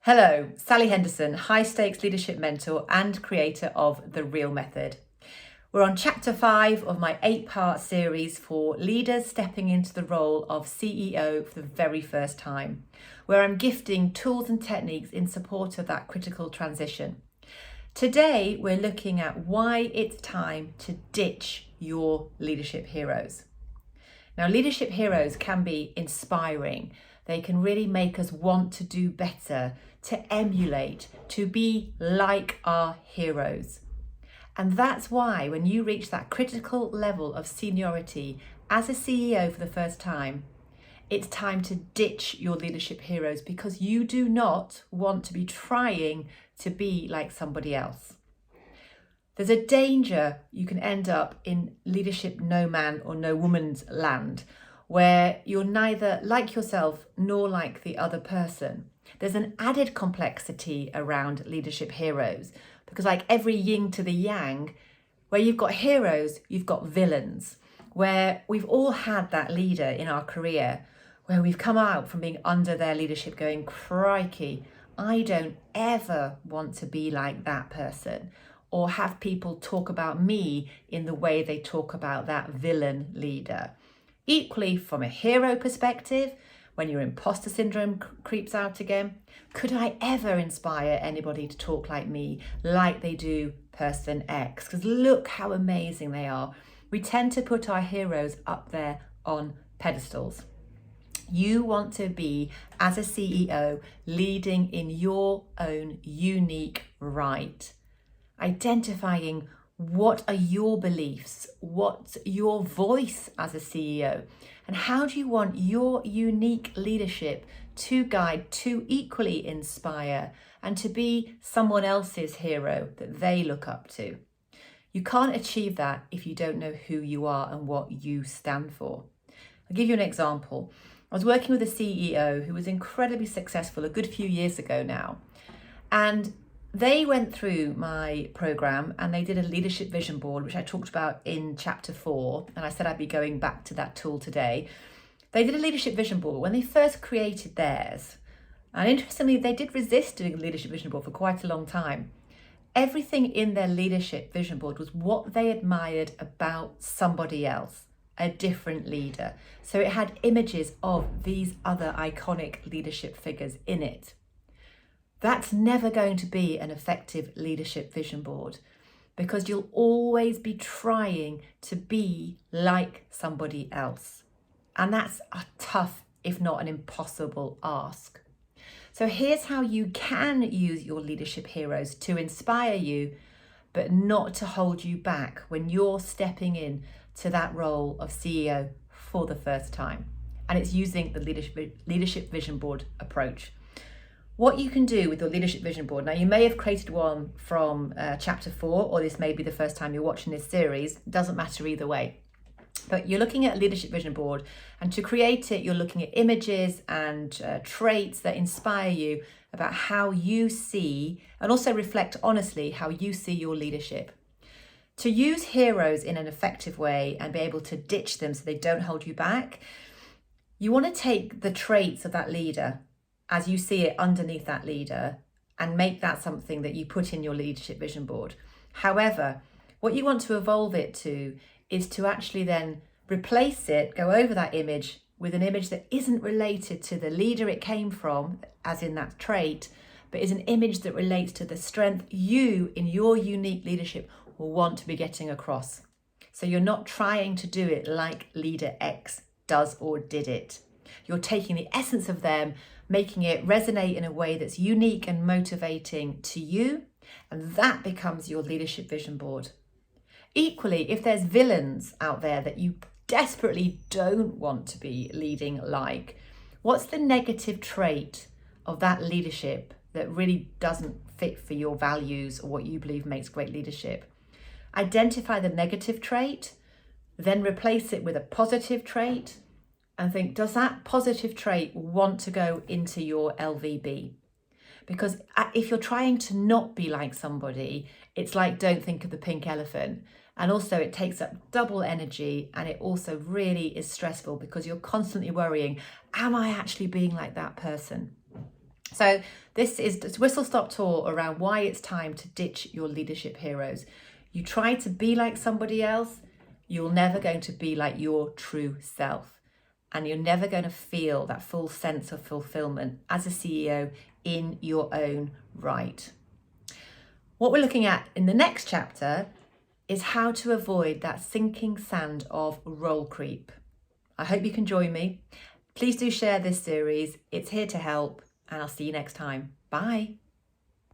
Hello, Sally Henderson, high stakes leadership mentor and creator of The Real Method. We're on chapter 5 of my 8-part series for leaders stepping into the role of CEO for the very first time, where I'm gifting tools and techniques in support of that critical transition. Today, we're looking at why it's time to ditch your leadership heroes. Now, leadership heroes can be inspiring. They can really make us want to do better, to emulate, to be like our heroes. And that's why when you reach that critical level of seniority as a CEO for the first time, it's time to ditch your leadership heroes because you do not want to be trying to be like somebody else. There's a danger you can end up in leadership no man or no woman's land, where you're neither like yourself nor like the other person. There's an added complexity around leadership heroes because, like every yin to the yang, where you've got heroes, you've got villains, where we've all had that leader in our career where we've come out from being under their leadership going, crikey, I don't ever want to be like that person, or have people talk about me in the way they talk about that villain leader. Equally, from a hero perspective, when your imposter syndrome creeps out again, could I ever inspire anybody to talk like me, like they do person X? Because look how amazing they are. We tend to put our heroes up there on pedestals. You want to be, as a CEO, leading in your own unique right. Identifying what are your beliefs, what's your voice as a CEO, and how do you want your unique leadership to guide, to equally inspire, and to be someone else's hero that they look up to. You can't achieve that if you don't know who you are and what you stand for. I'll give you an example. I was working with a CEO who was incredibly successful a good few years ago now, and they went through my program and they did a leadership vision board, which I talked about in chapter 4. And I said I'd be going back to that tool today. They did a leadership vision board when they first created theirs. And interestingly, they did resist doing a leadership vision board for quite a long time. Everything in their leadership vision board was what they admired about somebody else, a different leader. So it had images of these other iconic leadership figures in it. That's never going to be an effective leadership vision board because you'll always be trying to be like somebody else. And that's a tough, if not an impossible ask. So here's how you can use your leadership heroes to inspire you, but not to hold you back when you're stepping in to that role of CEO for the first time. And it's using the leadership vision board approach. What you can do with your leadership vision board, now you may have created one from chapter 4, or this may be the first time you're watching this series, doesn't matter either way. But you're looking at a leadership vision board, and to create it, you're looking at images and traits that inspire you about how you see, and also reflect honestly how you see your leadership. To use heroes in an effective way and be able to ditch them so they don't hold you back, you want to take the traits of that leader as you see it underneath that leader and make that something that you put in your leadership vision board. However, what you want to evolve it to is to actually then replace it, go over that image with an image that isn't related to the leader it came from, as in that trait, but is an image that relates to the strength you in your unique leadership will want to be getting across. So you're not trying to do it like leader X does or did it. You're taking the essence of them, making it resonate in a way that's unique and motivating to you, and that becomes your leadership vision board. Equally, if there's villains out there that you desperately don't want to be leading like, what's the negative trait of that leadership that really doesn't fit for your values or what you believe makes great leadership? Identify the negative trait, then replace it with a positive trait, and think, does that positive trait want to go into your LVB? Because if you're trying to not be like somebody, it's like don't think of the pink elephant. And also it takes up double energy, and it also really is stressful because you're constantly worrying, am I actually being like that person? So this is this whistle-stop tour around why it's time to ditch your leadership heroes. You try to be like somebody else, you're never going to be like your true self. And you're never going to feel that full sense of fulfillment as a CEO in your own right. What we're looking at in the next chapter is how to avoid that sinking sand of role creep. I hope you can join me. Please do share this series. It's here to help, and I'll see you next time. Bye.